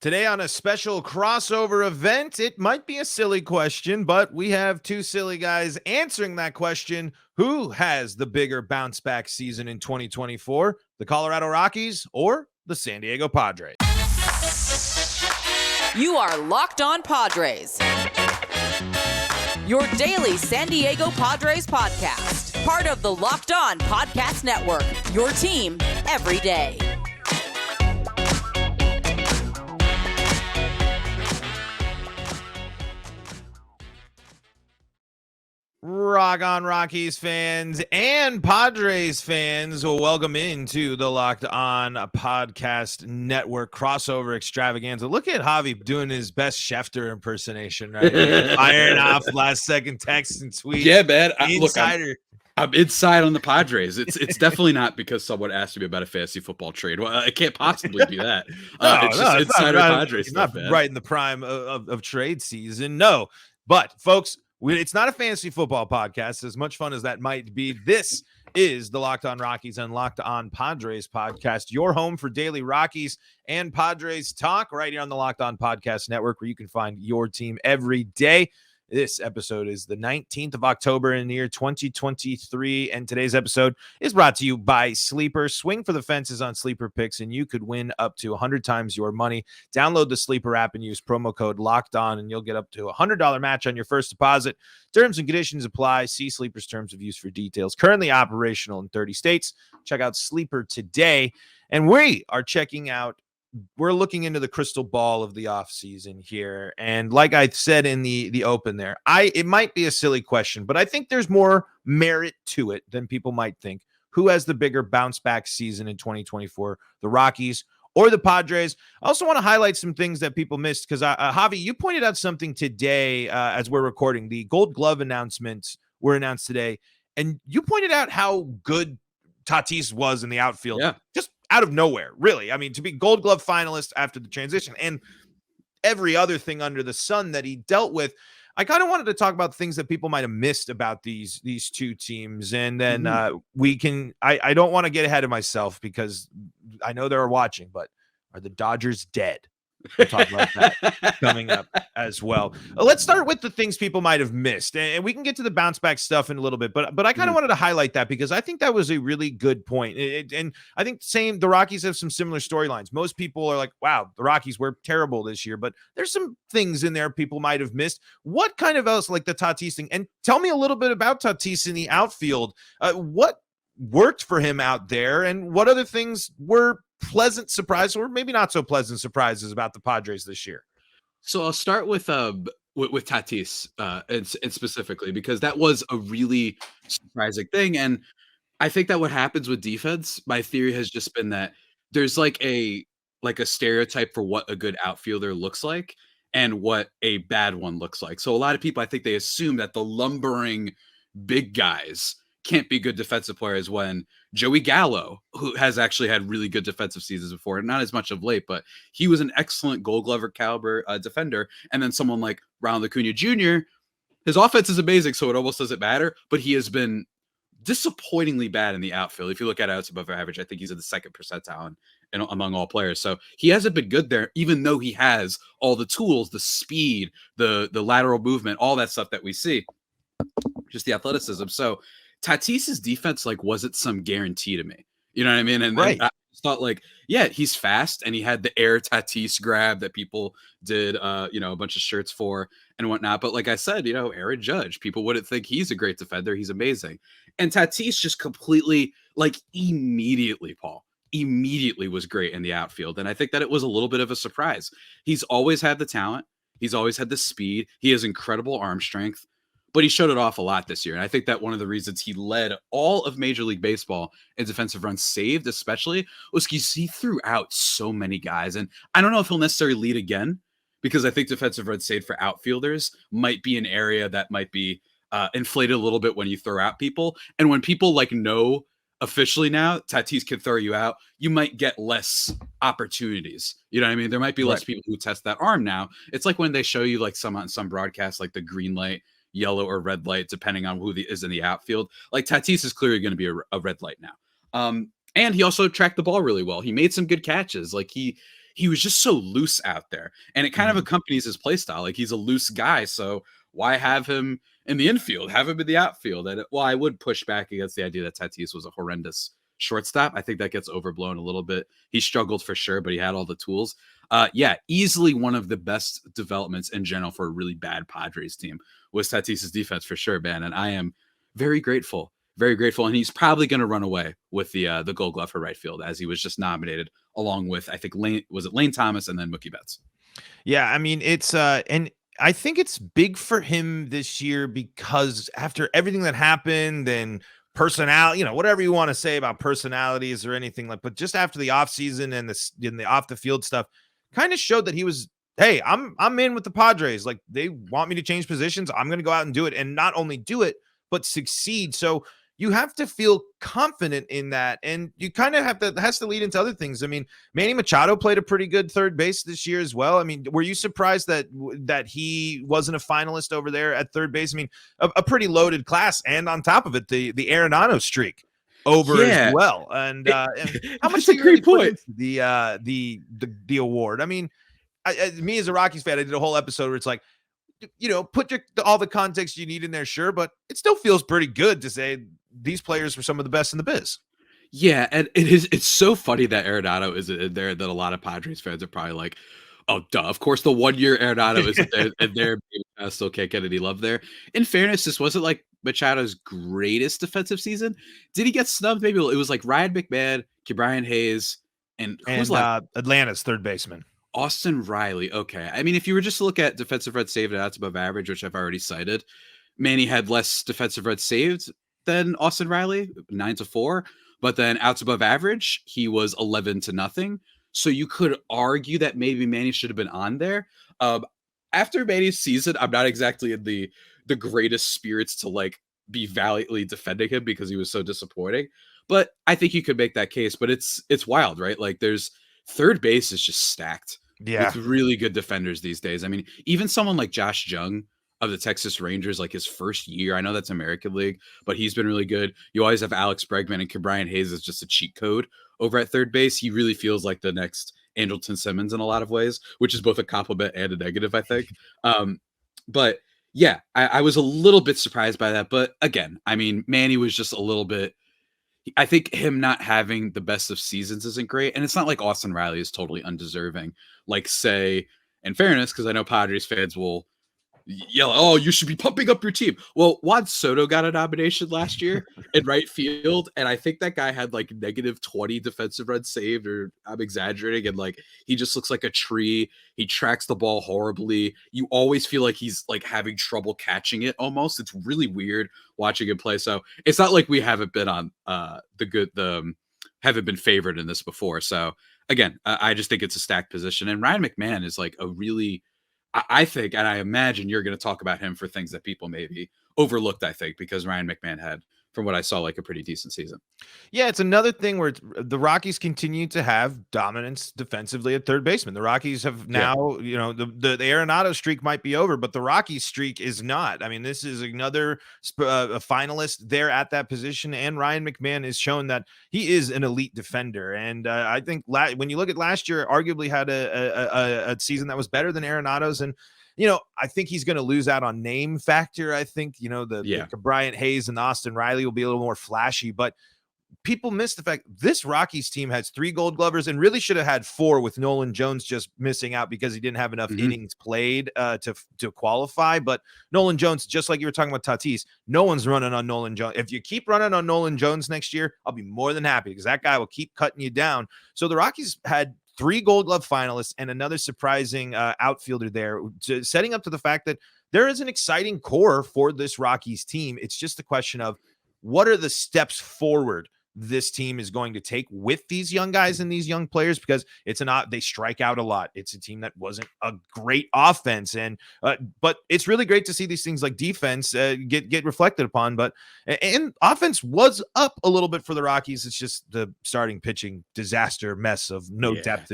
Today on a special crossover event, it might be a silly question, but we have two silly guys answering that question. Who has the bigger bounce back season in 2024, the Colorado Rockies or the San Diego Padres? You are Locked On Padres, your daily San Diego Padres podcast, part of the Locked On Podcast Network, your team every day. Rock on Rockies fans and Padres fans, welcome into the Locked On Podcast Network crossover extravaganza. Look at Javi doing his best Schefter impersonation right here. Firing off last second texts and tweets. Yeah, man. Insider. I'm inside on the Padres. It's definitely not because someone asked me about a fantasy football trade. Well, it can't possibly be that. It's just insider Padres stuff, not right in the prime of trade season. No, but folks, it's not a fantasy football podcast, as much fun as that might be. This is the Locked On Rockies and Locked On Padres podcast, your home for daily Rockies and Padres talk right here on the Locked On Podcast Network, where you can find your team every day. This episode is the 19th of October in the year 2023, and today's episode is brought to you by Sleeper. Swing for the fences on Sleeper picks, and you could win up to 100 times your money. Download the Sleeper app and use promo code Locked On, and you'll get up to a $100 match on your first deposit. Terms and conditions apply. See Sleeper's terms of use for details. Currently operational in 30 states. Check out Sleeper today, and we are we're looking into the crystal ball of the offseason here. And like I said in the open there, it might be a silly question, but I think there's more merit to it than people might think. Who has the bigger bounce back season in 2024, the Rockies or the Padres? I also want to highlight some things that people missed because, Javi, you pointed out something today as we're recording. The Gold Glove announcements were announced today, and you pointed out how good Tatis was in the outfield. Yeah. Just out of nowhere, really. I mean, to be Gold Glove finalist after the transition and every other thing under the sun that he dealt with. I kind of wanted to talk about things that people might have missed about these two teams. And then I don't want to get ahead of myself because I know they're watching, but are the Dodgers dead? We'll talk about that coming up as well. Let's start with the things people might have missed, and we can get to the bounce back stuff in a little bit. But I kind of wanted to highlight that because I think that was a really good point. And I think the Rockies have some similar storylines. Most people are like, "Wow, the Rockies were terrible this year," but there's some things in there people might have missed. What kind of else, like the Tatis thing? And tell me a little bit about Tatis in the outfield. What worked for him out there, and what other things were pleasant surprise or maybe not so pleasant surprises about the Padres this year? So I'll start with Tatis and specifically because that was a really surprising thing. And I think that what happens with defense, my theory has just been that there's like a stereotype for what a good outfielder looks like and what a bad one looks like. So a lot of people, I think they assume that the lumbering big guys can't be good defensive players when Joey Gallo, who has actually had really good defensive seasons before, not as much of late, but he was an excellent Gold Glover caliber defender. And then someone like Ronald Acuna Jr., his offense is amazing, so it almost doesn't matter, but he has been disappointingly bad in the outfield. If you look at outs above average, I think he's in the second percentile among all players. So he hasn't been good there, even though he has all the tools, the speed, the lateral movement, all that stuff that we see, just the athleticism. So Tatis's defense wasn't some guarantee to me. You know what I mean? And right. I thought he's fast and he had the air Tatis grab that people did, a bunch of shirts for and whatnot. But like I said, Aaron Judge, people wouldn't think he's a great defender. He's amazing. And Tatis just completely, immediately was great in the outfield. And I think that it was a little bit of a surprise. He's always had the talent. He's always had the speed. He has incredible arm strength. But he showed it off a lot this year. And I think that one of the reasons he led all of Major League Baseball in defensive runs saved, especially, was because he threw out so many guys. And I don't know if he'll necessarily lead again, because I think defensive runs saved for outfielders might be an area that might be inflated a little bit when you throw out people. And when people know officially now Tatis can throw you out, you might get less opportunities. You know what I mean? There might be less people who test that arm now. It's like when they show you some broadcasts, the green light, yellow or red light, depending on who is in the outfield. Tatis is clearly going to be a red light now. And he also tracked the ball really well. He made some good catches. he was just so loose out there, and it kind of accompanies his play style. Like, he's a loose guy, so why have him in the infield? Have him in the outfield. And well, I would push back against the idea that Tatis was a horrendous shortstop. I think that gets overblown a little bit. He struggled for sure, but he had all the tools. Yeah, easily one of the best developments in general for a really bad Padres team was Tatis's defense for sure, man. And I am very grateful. Very grateful, and he's probably going to run away with the Gold Glove for right field, as he was just nominated along with, I think, Lane Thomas and then Mookie Betts. Yeah, I mean, it's and I think it's big for him this year because after everything that happened and personality, whatever you want to say about personalities or anything like, but just after the offseason and the off the field stuff, kind of showed that he was, hey, I'm in with the Padres. Like, they want me to change positions. I'm going to go out and do it, and not only do it, but succeed. So you have to feel confident in that, and you kind of have to, has to lead into other things. I mean, Manny Machado played a pretty good third base this year as well. I mean, were you surprised that he wasn't a finalist over there at third base? I mean, a pretty loaded class, and on top of it, the Arenado streak over as well. And how much that's a great point. The award? I mean, me as a Rockies fan, I did a whole episode where it's like, put all the context you need in there, sure, but it still feels pretty good to say these players were some of the best in the biz. Yeah, and it's so funny that Arenado is in there, that a lot of Padres fans are probably like, oh, duh, of course the 1 year Arenado isn't there, and there still can't get any love there. In fairness, this wasn't like Machado's greatest defensive season. Did he get snubbed? Maybe it was like Ryan McMahon, Ke'Bryan Hayes, and Atlanta's third baseman. Austin Riley. Okay. I mean, if you were just to look at defensive runs saved and outs above average, which I've already cited, Manny had less defensive runs saved than Austin Riley, 9-4, but then outs above average, he was 11-0. So you could argue that maybe Manny should have been on there. After Manny's season, I'm not exactly in the greatest spirits to like be valiantly defending him because he was so disappointing. But I think you could make that case. But it's wild, right? Like, there's third base is just stacked. Yeah, with really good defenders these days. I mean, even someone like Josh Jung of the Texas Rangers, like his first year, I know that's American League, but he's been really good. You always have Alex Bregman, and Ke'Bryan Hayes is just a cheat code over at third base. He really feels like the next Andrelton Simmons in a lot of ways, which is both a compliment and a negative, I think. But yeah, I was a little bit surprised by that. But again, I mean, Manny was just a little bit, I think him not having the best of seasons isn't great. And it's not like Austin Riley is totally undeserving. Like, say, in fairness, because I know Padres fans will yell, oh, you should be pumping up your team. Well, Juan Soto got a nomination last year in right field, and I think that guy had like -20 defensive runs saved, or I'm exaggerating, and like he just looks like a tree. He tracks the ball horribly. You always feel like he's like having trouble catching it almost. It's really weird watching him play. So it's not like we haven't been on haven't been favored in this before. So again, I just think it's a stacked position. And Ryan McMahon is like a really, I think, and I imagine you're going to talk about him for things that people maybe overlooked, I think, because Ryan McMahon had, from what I saw, like a pretty decent season. Yeah, it's another thing where the Rockies continue to have dominance defensively at third baseman. The Rockies have now, you know, the Arenado streak might be over, but the Rockies streak is not. I mean, this is another a finalist there at that position, and Ryan McMahon has shown that he is an elite defender. And I think when you look at last year, arguably had a season that was better than Arenado's, and you know, I think he's going to lose out on name factor. I think, you know, the Brian Hayes and Austin Riley will be a little more flashy, but people miss the fact this Rockies team has 3 Gold Glovers and really should have had 4, with Nolan Jones just missing out because he didn't have enough innings played to qualify. But Nolan Jones, just like you were talking about Tatis, no one's running on Nolan Jones. If you keep running on Nolan Jones next year, I'll be more than happy, because that guy will keep cutting you down. So the Rockies had 3 Gold Glove finalists and another surprising outfielder there, setting up to the fact that there is an exciting core for this Rockies team. It's just a question of what are the steps forward this team is going to take with these young guys and these young players, because they strike out a lot. It's a team that wasn't a great offense, and but it's really great to see these things like defense get reflected upon. But and offense was up a little bit for the Rockies. It's just the starting pitching disaster mess of no depth,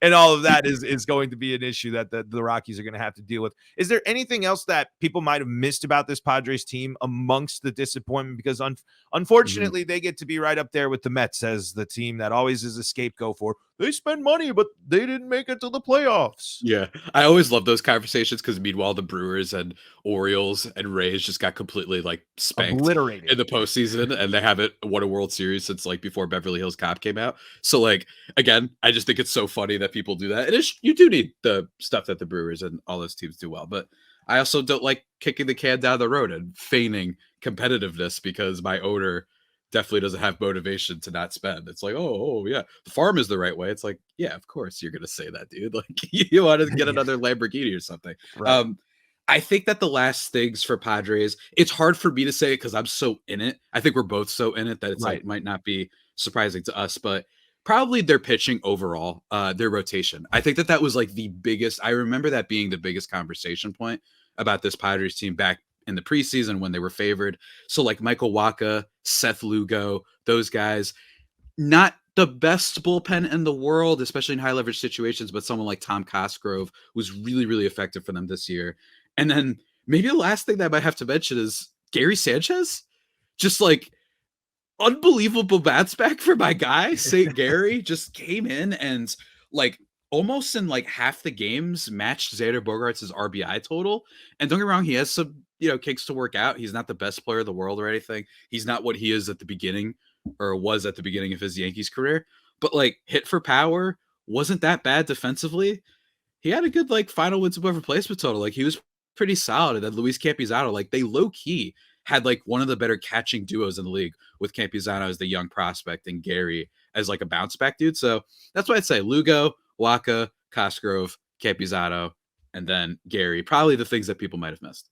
and all of that is going to be an issue that the Rockies are going to have to deal with. Is there anything else that people might have missed about this Padres team amongst the disappointment? Because unfortunately, they get to be right right up there with the Mets as the team that always is a scapegoat for they spend money, but they didn't make it to the playoffs. Yeah, I always love those conversations because meanwhile the Brewers and Orioles and Rays just got completely like spanked Obliterated in the postseason, and they haven't won a World Series since like before Beverly Hills Cop came out. So like again, I just think it's so funny that people do that. You do need the stuff that the Brewers and all those teams do well, but I also don't like kicking the can down the road and feigning competitiveness because my owner definitely doesn't have motivation to not spend. It's like, oh yeah, the farm is the right way. It's like, yeah, of course you're gonna say that, dude. Like you want to get another Lamborghini or something. Right. I think that the last things for Padres, it's hard for me to say it because I'm so in it. I think we're both so in it that it's like might not be surprising to us, but probably their pitching overall, their rotation. I think that was like the biggest. I remember that being the biggest conversation point about this Padres team back in the preseason when they were favored. So like Michael Wacha, Seth Lugo, those guys, not the best bullpen in the world, especially in high leverage situations, but someone like Tom Cosgrove was really, really effective for them this year. And then maybe the last thing that I might have to mention is Gary Sanchez, just like unbelievable bounce back for my guy. St. Gary just came in and like almost in like half the games matched Xander Bogaerts' RBI total. And don't get me wrong, he has some, kinks to work out. He's not the best player in the world or anything. He's not what he is at the beginning or was at the beginning of his Yankees career. But like hit for power wasn't that bad defensively. He had a good like final wins above replacement total. Like he was pretty solid. And then Luis Campusano, like they low key had like one of the better catching duos in the league with Campusano as the young prospect and Gary as like a bounce back dude. So that's why I'd say Lugo, Wacha, Cosgrove, Campusano, and then Gary, probably the things that people might have missed.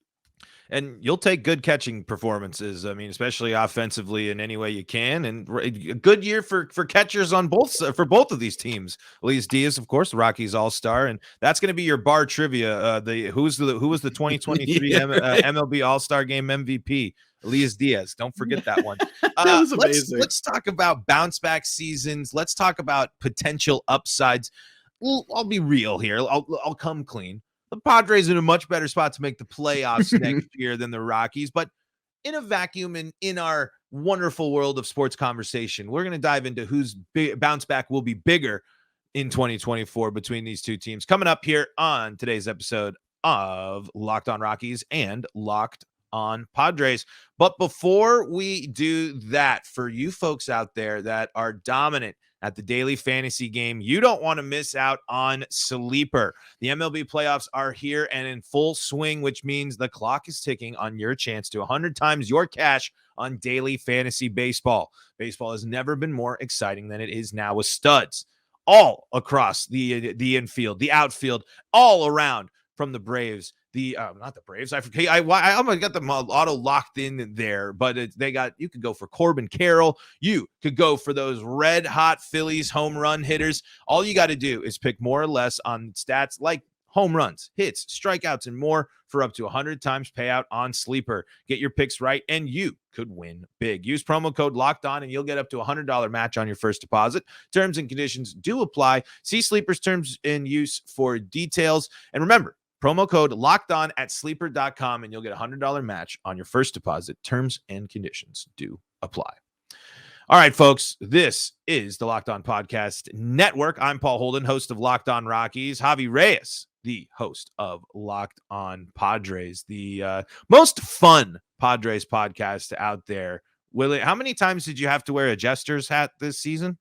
And you'll take good catching performances. I mean, especially offensively in any way you can. And a good year for catchers on both of these teams. Elias Diaz, of course, the Rockies All-Star, and that's going to be your bar trivia. Who was the 2023 MLB All-Star Game MVP? Elias Diaz. Don't forget that one. That was amazing. Let's talk about bounce back seasons. Let's talk about potential upsides. I'll be real here. I'll come clean. The Padres are in a much better spot to make the playoffs next year than the Rockies, but in a vacuum and in our wonderful world of sports conversation, we're going to dive into whose bounce back will be bigger in 2024 between these two teams. Coming up here on today's episode of Locked On Rockies and Locked On Padres. But before we do that, for you folks out there that are dominant at the daily fantasy game, you don't want to miss out on Sleeper. The MLB playoffs are here and in full swing, which means the clock is ticking on your chance to 100 times your cash on daily fantasy baseball. Baseball has never been more exciting than it is now with studs all across the infield, the outfield, all around from the Braves. Not the Braves. I forget. I almost got them auto locked in there, but you could go for Corbin Carroll. You could go for those red hot Phillies home run hitters. All you got to do is pick more or less on stats like home runs, hits, strikeouts, and more for up to 100 times payout on Sleeper. Get your picks right, and you could win big. Use promo code Locked On, and you'll get up to $100 match on your first deposit. Terms and conditions do apply. See Sleeper's terms and use for details. And remember, promo code Locked On at sleeper.com, and you'll get a $100 match on your first deposit. Terms and conditions do apply. All right, folks, this is the Locked On Podcast Network. I'm Paul Holden, host of Locked On Rockies. Javi Reyes, the host of Locked On Padres, the most fun Padres podcast out there. Willie, how many times did you have to wear a Jester's hat this season?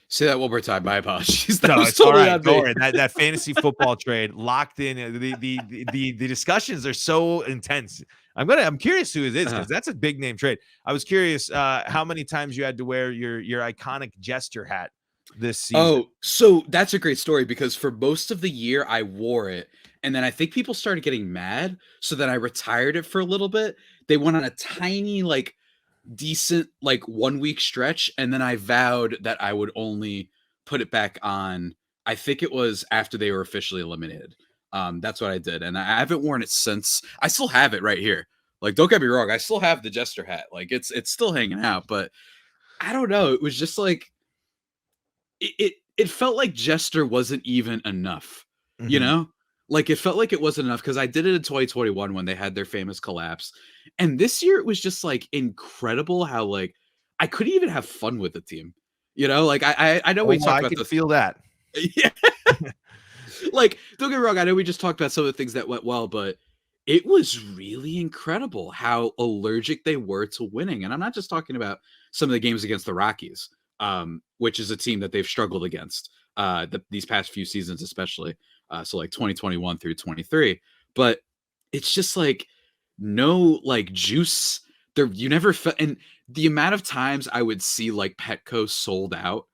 Say that one more time. My apologies. That was totally all right. That fantasy football trade locked in. The discussions are so intense. I'm curious who it is because that's a big name trade. I was curious how many times you had to wear your iconic Jester hat this season. Oh, so that's a great story because for most of the year I wore it, and then I think people started getting mad, so then I retired it for a little bit. They went on a tiny decent 1 week stretch, and then I vowed that I would only put it back on. I think it was after they were officially eliminated. That's what I did, and I haven't worn it since. I still have it right here. Don't get me wrong, I still have the Jester hat. It's still hanging out, but I don't know. It was just it felt like Jester wasn't even enough. Mm-hmm. You know, Like, it felt like it wasn't enough because I did it in 2021 when they had their famous collapse. And this year it was just like incredible how like I couldn't even have fun with the team. You know, like I know we Oh, talked I about can the feel that. yeah. Like, don't get me wrong, I know we just talked about some of the things that went well, but it was really incredible how allergic they were to winning. And I'm not just talking about some of the games against the Rockies, which is a team that they've struggled against these past few seasons, especially. So like 2021 through 23. But it's just like no like juice. There you never felt, and the amount of times I would see like Petco sold out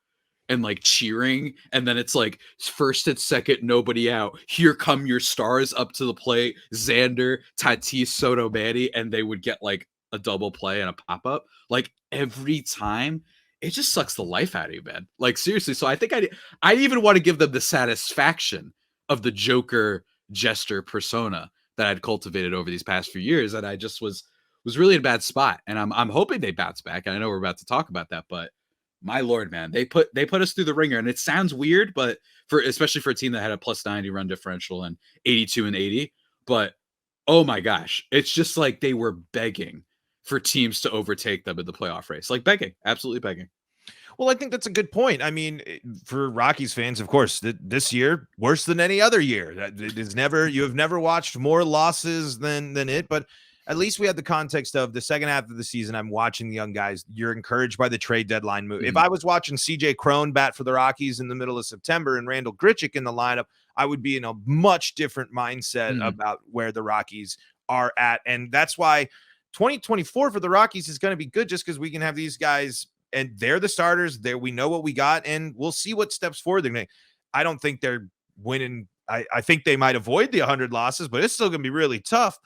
and like cheering, and then it's like first and second, nobody out. Here come your stars up to the plate, Xander, Tatis, Soto, Manny, and they would get like a double play and a pop up. Like every time, it just sucks the life out of you, man. Like seriously. So I think I even want to give them the satisfaction of the Joker jester persona that I'd cultivated over these past few years, and I just was really in a bad spot. And I'm hoping they bounce back. And I know we're about to talk about that, but my lord, man, they put us through the ringer, and it sounds weird, but especially for a team that had a plus 90 run differential and 82 and 80, but oh my gosh, it's just like they were begging for teams to overtake them in the playoff race, like begging, absolutely begging. Well, I think that's a good point. I mean, for Rockies fans, of course, this year worse than any other year. It is never, you have never watched more losses than it, but at least we had the context of the second half of the season. I'm watching the young guys. You're encouraged by the trade deadline move. If I was watching CJ Cron bat for the Rockies in the middle of September and Randall Grichuk in the lineup, I would be in a much different mindset about where the Rockies are at. And that's why 2024 for the Rockies is going to be good, just because we can have these guys and they're the starters there. We know what we got, and we'll see what steps forward they're going to. I don't think they're winning. I think they might avoid the 100 losses, but it's still going to be really tough.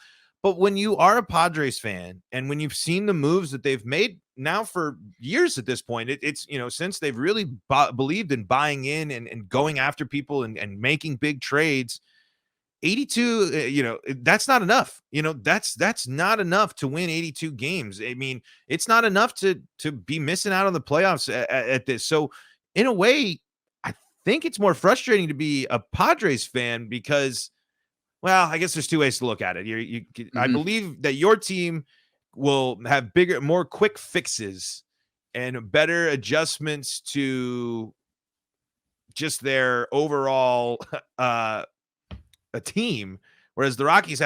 But when you are a Padres fan and when you've seen the moves that they've made now for years at this point, it's, since they've really believed in buying in and going after people and making big trades, 82, that's not enough. That's not enough to win 82 games. I mean, it's not enough to be missing out on the playoffs at this. So in a way, I think it's more frustrating to be a Padres fan because, well, I guess there's two ways to look at it. I believe that your team will have bigger, more quick fixes and better adjustments to just their overall a team, whereas the Rockies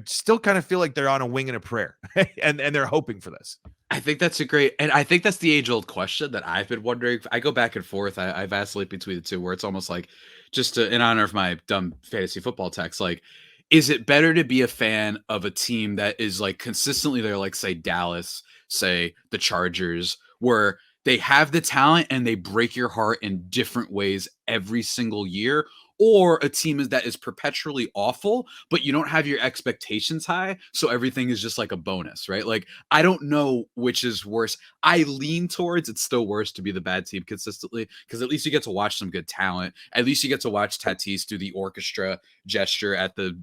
still kind of feel like they're on a wing and a prayer, and they're hoping for this. I think that's and I think that's the age-old question that I've been wondering. I go back and forth. I vacillate between the two, where it's almost like, just in honor of my dumb fantasy football text, like, is it better to be a fan of a team that is like consistently there, like say Dallas, say the Chargers, where they have the talent and they break your heart in different ways every single year, or a team that is perpetually awful, but you don't have your expectations high, so everything is just like a bonus, right? Like, I don't know which is worse. I lean towards it's still worse to be the bad team consistently, because at least you get to watch some good talent. At least you get to watch Tatis do the orchestra gesture at the,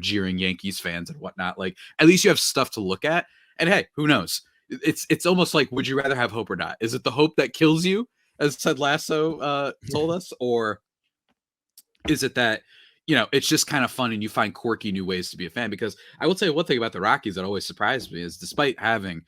jeering Yankees fans and whatnot. Like, at least you have stuff to look at. And hey, who knows? It's almost like, would you rather have hope or not? Is it the hope that kills you, as Ted Lasso told us, or is it that, it's just kind of fun and you find quirky new ways to be a fan? Because I will tell you one thing about the Rockies that always surprised me is, despite having,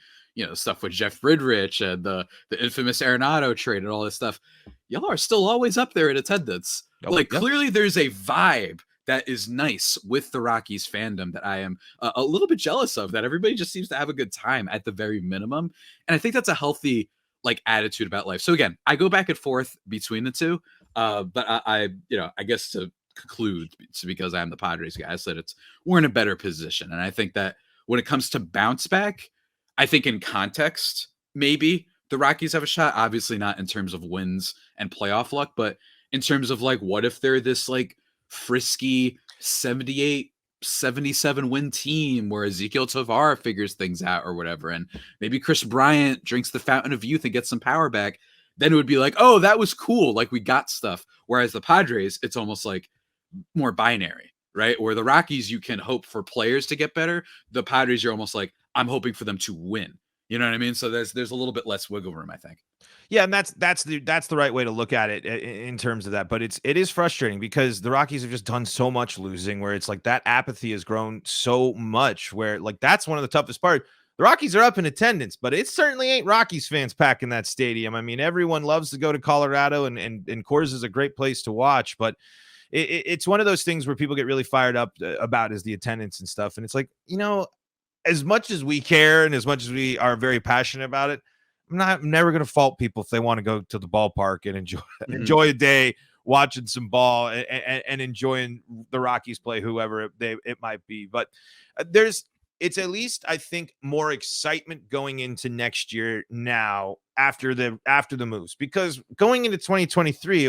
stuff with Jeff Bridrich and the infamous Arenado trade and all this stuff, y'all are still always up there in attendance. Clearly there's a vibe that is nice with the Rockies fandom that I am a little bit jealous of, that everybody just seems to have a good time at the very minimum. And I think that's a healthy attitude about life. So again, I go back and forth between the two. But I guess to conclude, it's because I'm the Padres guy, I said we're in a better position. And I think that when it comes to bounce back, I think in context, maybe the Rockies have a shot. Obviously not in terms of wins and playoff luck, but in terms of what if they're this frisky 78, 77 win team where Ezekiel Tovar figures things out or whatever, and maybe Chris Bryant drinks the fountain of youth and gets some power back. Then it would be like, oh, that was cool. Like, we got stuff. Whereas the Padres, it's almost like more binary, right? Where the Rockies, you can hope for players to get better. The Padres, you're almost like, I'm hoping for them to win. You know what I mean? So there's a little bit less wiggle room, I think. Yeah, and that's the right way to look at it in terms of that. But it is frustrating because the Rockies have just done so much losing, where it's like that apathy has grown so much. Where like that's one of the toughest part. The Rockies are up in attendance, but it certainly ain't Rockies fans packing that stadium. I mean, everyone loves to go to Colorado, and Coors is a great place to watch, but it's one of those things where people get really fired up about is the attendance and stuff. And it's like, as much as we care and as much as we are very passionate about it, I'm never going to fault people if they want to go to the ballpark and enjoy a day watching some ball and enjoying the Rockies play whoever it might be. But it's at least, I think, more excitement going into next year now after the moves, because going into 2023,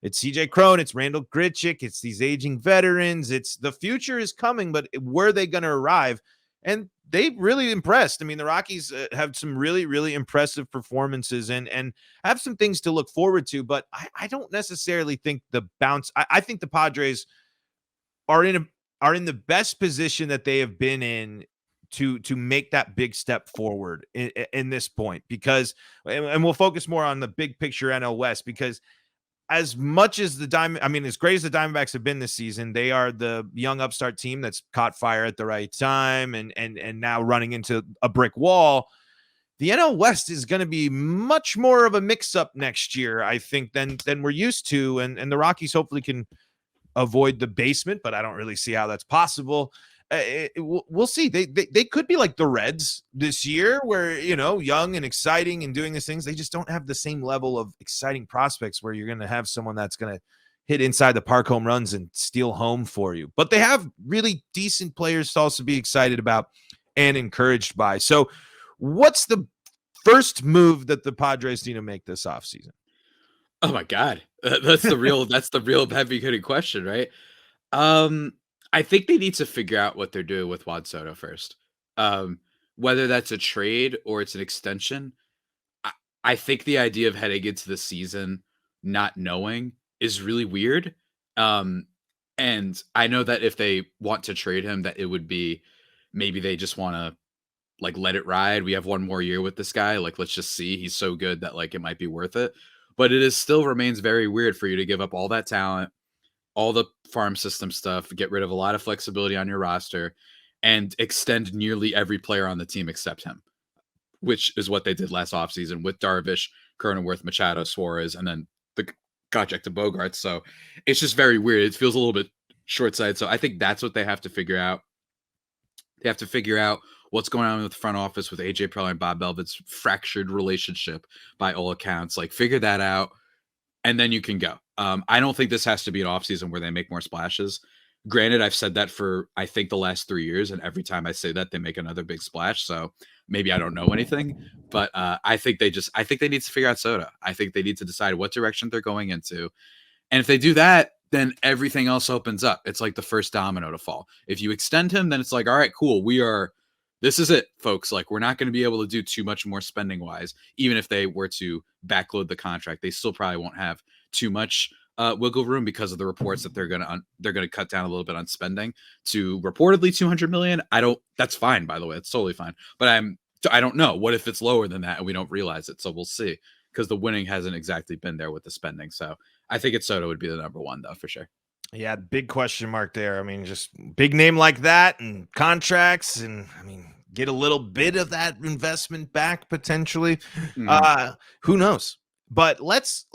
it's CJ Cron, it's Randall Grichuk, it's these aging veterans, it's the future is coming, but where are they going to arrive? And they really impressed. I mean, the Rockies have some really, really impressive performances and have some things to look forward to, but I don't necessarily think the bounce. I think the Padres are in the best position that they have been in to make that big step forward in this point, because, and we'll focus more on the big picture NL West, because as much as as great as the Diamondbacks have been this season, they are the young upstart team that's caught fire at the right time and now running into a brick wall. The NL West is going to be much more of a mix-up next year, I think, than we're used to, and the Rockies hopefully can avoid the basement, but I don't really see how that's possible. We'll see. They could be like the Reds this year, where, young and exciting and doing these things. They just don't have the same level of exciting prospects where you're going to have someone that's going to hit inside the park home runs and steal home for you. But they have really decent players to also be excited about and encouraged by. So what's the first move that the Padres need to make this offseason? Oh my God. That's the real heavy hitting question, right? I think they need to figure out what they're doing with Juan Soto first. Whether that's a trade or it's an extension. I think the idea of heading into the season not knowing is really weird. And I know that if they want to trade him, that it would be maybe they just want to like let it ride. We have one more year with this guy. Like, let's just see. He's so good that like it might be worth it. But it is still remains very weird for you to give up all that talent, all the farm system stuff, get rid of a lot of flexibility on your roster, and extend nearly every player on the team except him, which is what they did last offseason with Darvish, Cronenworth, Machado, Suarez, and then the contract to Bogarts. So it's just very weird. It feels a little bit short-sighted. So I think that's what they have to figure out. They have to figure out what's going on with the front office with AJ Preller and Bob Melvin's fractured relationship by all accounts. Like, figure that out, and then you can go. I don't think this has to be an offseason where they make more splashes. Granted, I've said that for, I think, the last 3 years, and every time I say that, they make another big splash. So maybe I don't know anything, but I think they need to figure out Soto. I think they need to decide what direction they're going into. And if they do that, then everything else opens up. It's like the first domino to fall. If you extend him, then it's like, all right, cool. This is it, folks. Like, we're not going to be able to do too much more spending wise. Even if they were to backload the contract, they still probably won't have too much wiggle room because of the reports that they're going to cut down a little bit on spending to reportedly $200 million. That's fine, by the way. It's totally fine. But I don't know. What if it's lower than that and we don't realize it? So we'll see, because the winning hasn't exactly been there with the spending. So I think Soto would be the number one, though, for sure. Yeah, big question mark there. I mean, just big name like that and contracts, and I mean, get a little bit of that investment back potentially. Mm-hmm. Who knows? But let's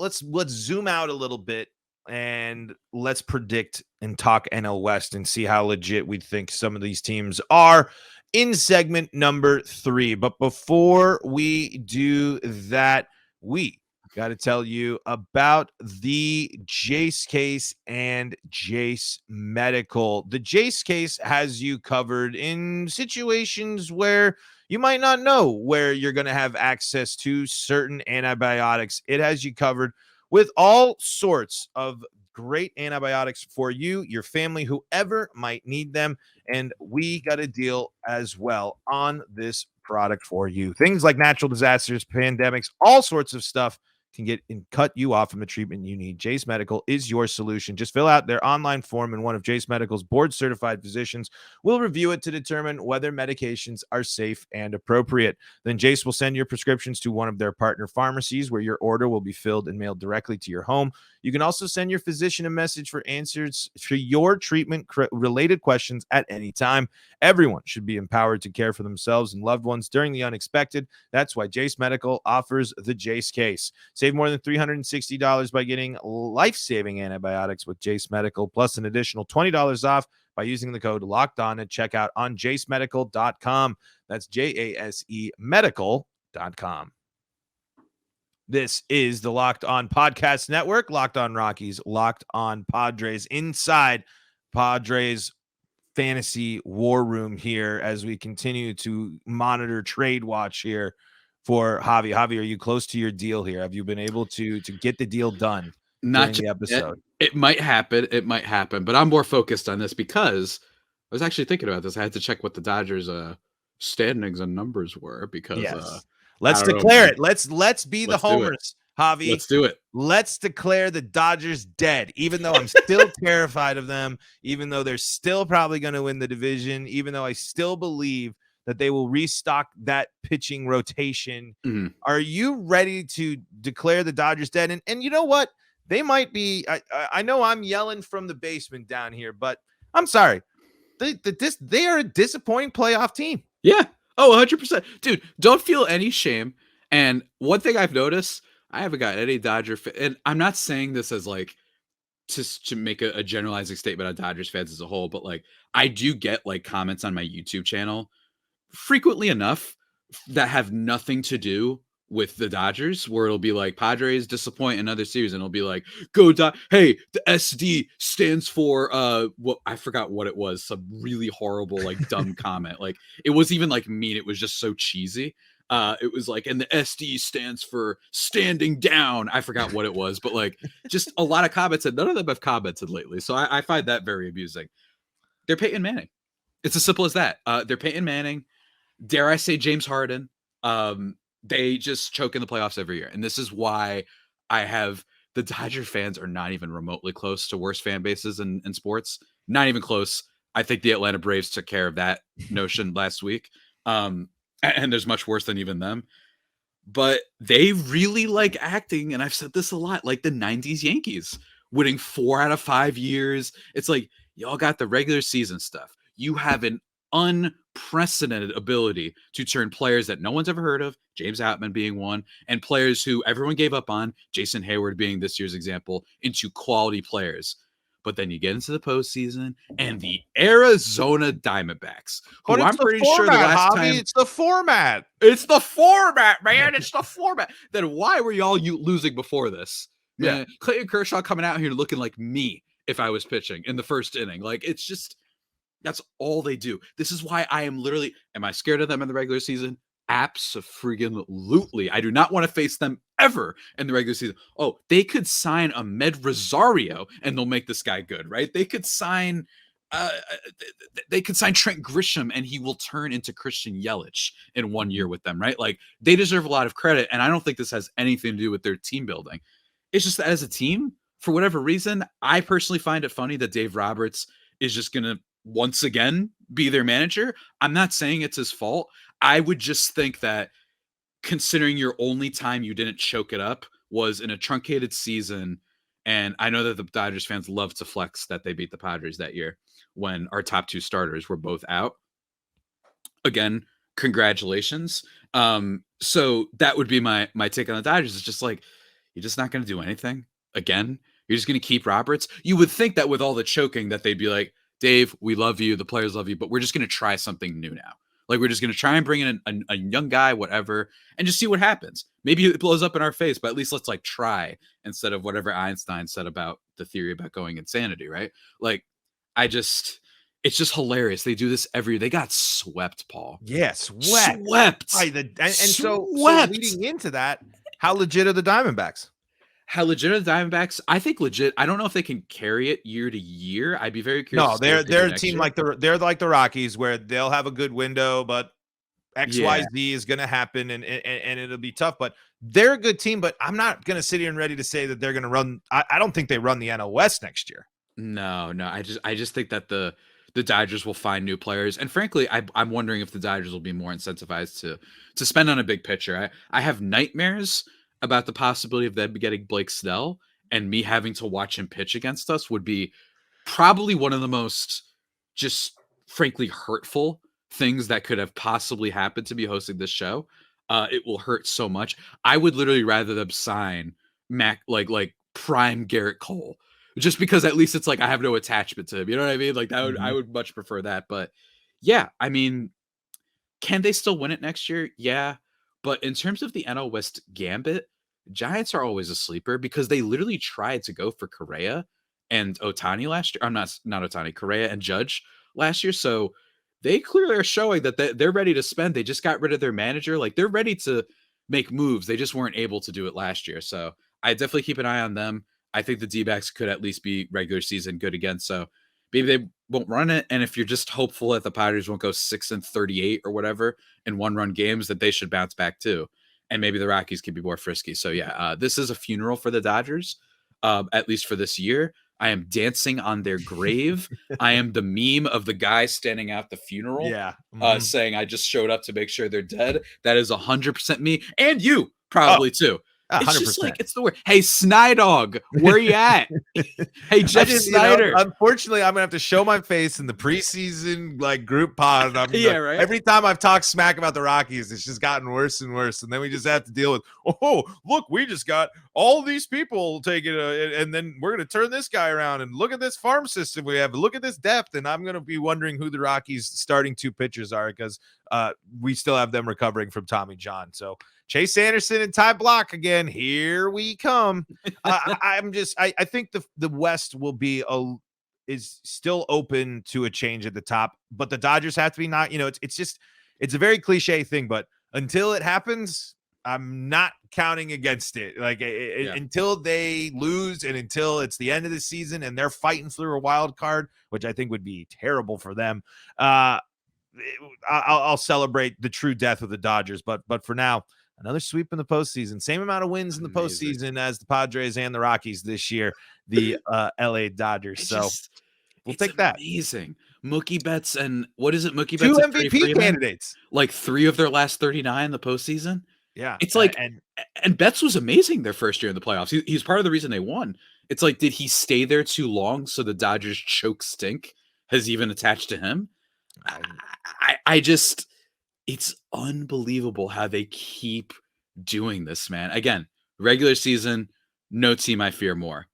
zoom out a little bit and let's predict and talk NL West and see how legit we think some of these teams are in segment number 3. But before we do that, we got to tell you about the Jace case and Jace Medical. The Jace case has you covered in situations where you might not know where you're going to have access to certain antibiotics. It has you covered with all sorts of great antibiotics for you, your family, whoever might need them. And we got a deal as well on this product for you. Things like natural disasters, pandemics, all sorts of stuff. can get and cut you off from the treatment you need. Jace Medical is your solution. Just fill out their online form, and one of Jace Medical's board-certified physicians will review it to determine whether medications are safe and appropriate. Then Jace will send your prescriptions to one of their partner pharmacies, where your order will be filled and mailed directly to your home. You can also send your physician a message for answers for your treatment-related questions at any time. Everyone should be empowered to care for themselves and loved ones during the unexpected. That's why Jace Medical offers the Jace case. Save more than $360 by getting life-saving antibiotics with Jace Medical, plus an additional $20 off by using the code LOCKEDON at checkout on jacemedical.com. That's JASE medical.com. This is the Locked On Podcast Network, Locked On Rockies, Locked On Padres, inside Padres fantasy war room here as we continue to monitor trade watch here for Javi. Javi, are you close to your deal here? Have you been able to get the deal done? Not the episode. It might happen. It might happen, but I'm more focused on this because I was actually thinking about this. I had to check what the Dodgers standings and numbers were because let's declare it. Let's be the homers, Javi. Let's do it. Let's declare the Dodgers dead, even though I'm still terrified of them, even though they're still probably going to win the division, even though I still believe that they will restock that pitching rotation. Mm-hmm. Are you ready to declare the Dodgers dead? And you know what? They might be. I know I'm yelling from the basement down here, but I'm sorry. They are a disappointing playoff team. Yeah. Oh, 100%. Dude, don't feel any shame. And one thing I've noticed, I haven't got any Dodger and I'm not saying this as like to make a generalizing statement on Dodgers fans as a whole, but like I do get like comments on my YouTube channel frequently enough that have nothing to do with the Dodgers, where it'll be like Padres disappoint in another series, and it'll be like, hey, the SD stands for what I forgot what it was, some really horrible, like dumb comment. Like it wasn't even like mean, it was just so cheesy. It was like, and the SD stands for standing down. I forgot what it was, but like just a lot of comments, and none of them have commented lately. So I find that very amusing. They're Peyton Manning. It's as simple as that. They're Peyton Manning. Dare I say James Harden. They just choke in the playoffs every year. And this is why I have the Dodger fans are not even remotely close to worst fan bases in sports. Not even close. I think the Atlanta Braves took care of that notion last week. And there's much worse than even them. But they really like acting, and I've said this a lot, like the 90s Yankees, winning 4 out of 5 years. It's like, y'all got the regular season stuff. You have an unprecedented ability to turn players that no one's ever heard of, James Outman being one, and players who everyone gave up on, Jason Hayward being this year's example, into quality players. But then you get into the postseason and the Arizona Diamondbacks, who but I'm pretty sure the last time it's the format. It's the format, man. It's the format. Then why were y'all losing before this? Man, Clayton Kershaw coming out here looking like me if I was pitching in the first inning. Like it's just that's all they do. This is why I am literally. Am I scared of them in the regular season? Abso-friggin-lutely. I do not want to face them ever in the regular season. Oh, they could sign Ahmed Rosario and they'll make this guy good, right? They could sign Trent Grisham and he will turn into Christian Yelich in 1 year with them, right? Like they deserve a lot of credit, and I don't think this has anything to do with their team building. It's just that as a team, for whatever reason, I personally find it funny that Dave Roberts is just going to once again be their manager. I'm not saying it's his fault. I would just think that considering your only time you didn't choke it up was in a truncated season, and I know that the Dodgers fans love to flex that they beat the Padres that year when our top 2 starters were both out. Again, congratulations. So that would be my take on the Dodgers. It's just like, you're just not going to do anything again. You're just going to keep Roberts. You would think that with all the choking that they'd be like, Dave, we love you. The players love you, but we're just going to try something new now. Like, we're just going to try and bring in a young guy, whatever, and just see what happens. Maybe it blows up in our face, but at least let's like try instead of whatever Einstein said about the theory about going insanity, right? Like, it's just hilarious. They do this every year. They got swept, Paul. Yeah, swept. So leading into that, how legit are the Diamondbacks? How legit are the Diamondbacks? I think legit. I don't know if they can carry it year to year. I'd be very curious. No, they're a team like they're like the Rockies, where they'll have a good window, but XYZ is going to happen and it'll be tough, but they're a good team. But I'm not going to sit here and ready to say that they're going to run. I don't think they run the NL West next year. No. I just think that the Dodgers will find new players, and frankly, I'm wondering if the Dodgers will be more incentivized to spend on a big pitcher. I have nightmares about the possibility of them getting Blake Snell, and me having to watch him pitch against us would be probably one of the most just frankly hurtful things that could have possibly happened to me hosting this show. It will hurt so much. I would literally rather them sign Mac like prime Garrett Cole, just because at least it's like I have no attachment to him. You know what I mean? Like that I would much prefer that. But yeah, I mean, can they still win it next year? Yeah. But in terms of the NL West gambit, Giants are always a sleeper because they literally tried to go for Correa and Ohtani last year. I'm not Ohtani, Correa and Judge last year. So they clearly are showing that they're ready to spend. They just got rid of their manager. Like they're ready to make moves. They just weren't able to do it last year. So I definitely keep an eye on them. I think the D-backs could at least be regular season good again. So maybe they won't run it. And if you're just hopeful that the Padres won't go 6-38 or whatever in one-run games, that they should bounce back too. And maybe the Rockies can be more frisky. So yeah, this is a funeral for the Dodgers, at least for this year. I am dancing on their grave. I am the meme of the guy standing at the funeral, saying I just showed up to make sure they're dead. That is 100% me, and you probably too. 100%. It's just like, it's the word. Hey, Snydog, where you at? Hey, Jeff Snyder. Unfortunately, I'm gonna have to show my face in the preseason like group pod. Right. Every time I've talked smack about the Rockies, it's just gotten worse and worse, and then we just have to deal with, oh, look, we just got all these people taking and then we're gonna turn this guy around and look at this farm system we have. Look at this depth, and I'm gonna be wondering who the Rockies' starting two pitchers are because we still have them recovering from Tommy John. So Chase Anderson and Ty Block again. Here we come. I think the West will be is still open to a change at the top, but the Dodgers have to be not. It's a very cliche thing, but until it happens, I'm not counting against it. Like until they lose and until it's the end of the season and they're fighting through a wild card, which I think would be terrible for them. I'll celebrate the true death of the Dodgers, but for now, another sweep in the postseason. Same amount of wins in the postseason as the Padres and the Rockies this year, the LA Dodgers. So we'll take that. Amazing. Mookie Betts and what is it? Mookie Betts, 2 MVP candidates. Like 3 of their last 39 in the postseason. Yeah. It's like, and Betts was amazing their first year in the playoffs. He's part of the reason they won. It's like, did he stay there too long so the Dodgers choke stink has even attached to him? I just, it's unbelievable how they keep doing this, man. Again, regular season, no team I fear more.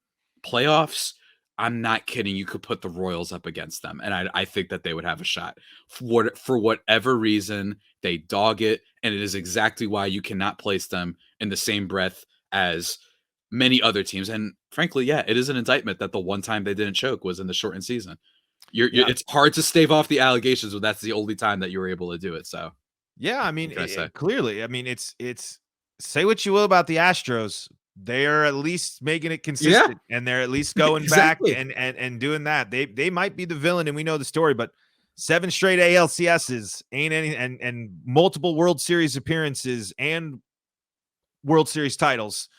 Playoffs, I'm not kidding. You could put the Royals up against them, and I think that they would have a shot. For whatever reason, they dog it, and it is exactly why you cannot place them in the same breath as many other teams. And frankly, yeah, it is an indictment that the one time they didn't choke was in the shortened season. It's hard to stave off the allegations, but that's the only time that you were able to do it. So, yeah, I mean, clearly, I mean, it's say what you will about the Astros. They are at least making it consistent, and they're at least going back and doing that. They might be the villain, and we know the story, but 7 straight ALCSs ain't any, and multiple World Series appearances and World Series titles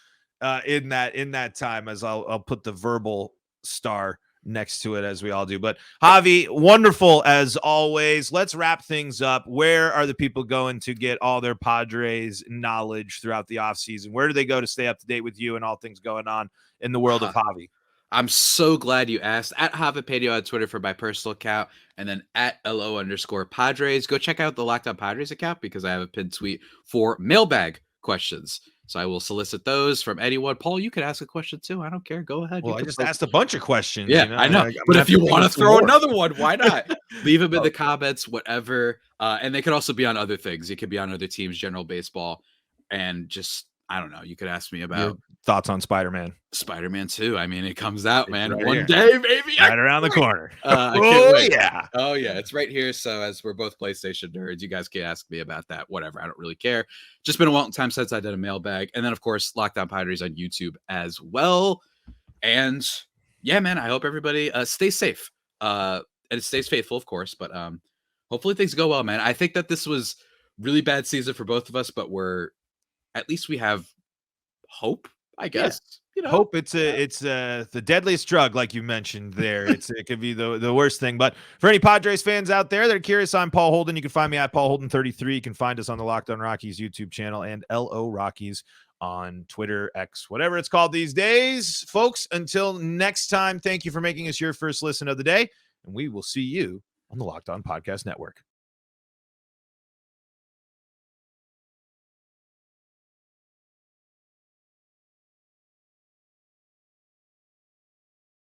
in that time. As I'll put the verbal star next to it, as we all do. But Javi, wonderful as always. Let's wrap things up. Where are the people going to get all their Padres knowledge throughout the offseason? Where do they go to stay up to date with you and all things going on in the world of Javi? I'm so glad you asked. At Javipedio on Twitter for my personal account, and then at @LO_Padres. Go check out the Locked On Padres account because I have a pinned tweet for mailbag questions. So I will solicit those from anyone. Paul, you could ask a question too. I don't care. Go ahead. Well, I just asked a bunch of questions. Yeah, I know. But if you want to throw another one, why not? Leave them in the comments, whatever. And they could also be on other things. It could be on other teams, general baseball, and just, I don't know. You could ask me about your thoughts on Spider-Man. Spider-Man 2. I mean, it comes out, man. Right One here. day, maybe. Right around the corner. Yeah. Oh, yeah. It's right here. So as we're both PlayStation nerds, you guys can ask me about that. Whatever. I don't really care. Just been a long time since I did a mailbag. And then, of course, Locked On Padres on YouTube as well. And yeah, man, I hope everybody stays safe. And it stays faithful, of course. But hopefully things go well, man. I think that this was really bad season for both of us, but at least we have hope, I guess. Hope. It's the deadliest drug, like you mentioned there. It could be the worst thing. But for any Padres fans out there that are curious, I'm Paul Holden. You can find me at Paul Holden 33. You can find us on the Locked On Rockies YouTube channel and LO Rockies on Twitter, X, whatever it's called these days. Folks, until next time, thank you for making us your first listen of the day, and we will see you on the Locked On Podcast Network.